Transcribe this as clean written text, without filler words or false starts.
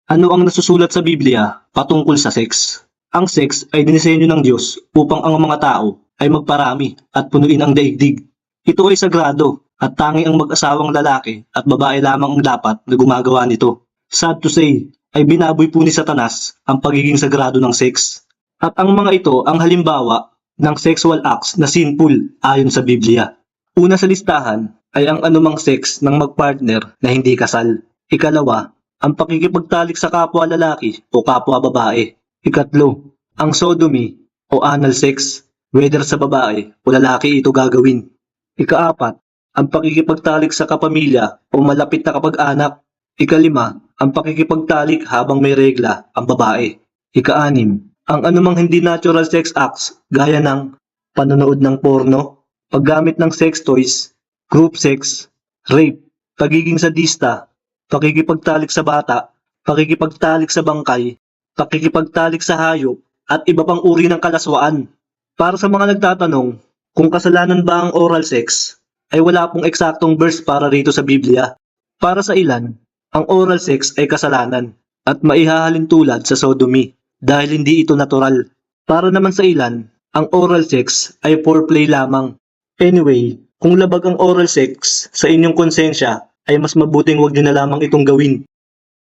Ano ang nasusulat sa Biblia patungkol sa sex? Ang sex ay dinisenyo ng Diyos upang ang mga tao ay magparami at punuin ang daigdig. Ito ay sagrado at tanging ang mag-asawang lalaki at babae lamang ang dapat na gumagawa nito. Sad to say, ay binaboy po ni Satanas ang pagiging sagrado ng sex. At ang mga ito ang halimbawa ng sexual acts na sinful ayon sa Biblia. Una sa listahan ay ang anumang sex ng magpartner na hindi kasal. Ikalawa, ang pakikipagtalik sa kapwa lalaki o kapwa babae. Ikatlo, ang sodomy o anal sex, whether sa babae o lalaki ito gagawin. Ikaapat, ang pakikipagtalik sa kapamilya o malapit na kapag-anak. Ikalima, ang pakikipagtalik habang may regla ang babae. Ikaanim, ang anumang hindi natural sex acts gaya ng panonood ng porno, paggamit ng sex toys, group sex, rape, pagiging sadista, pakikipagtalik sa bata, pakikipagtalik sa bangkay, pakikipagtalik sa hayop, at iba pang uri ng kalaswaan. Para sa mga nagtatanong kung kasalanan ba ang oral sex, ay wala pong eksaktong verse para rito sa Biblia. Para sa ilan, ang oral sex ay kasalanan at maihahalin tulad sa sodomy dahil hindi ito natural. Para naman sa ilan, ang oral sex ay foreplay lamang. Anyway, kung labag ang oral sex sa inyong konsensya, ay mas mabuting wag nyo na lamang itong gawin.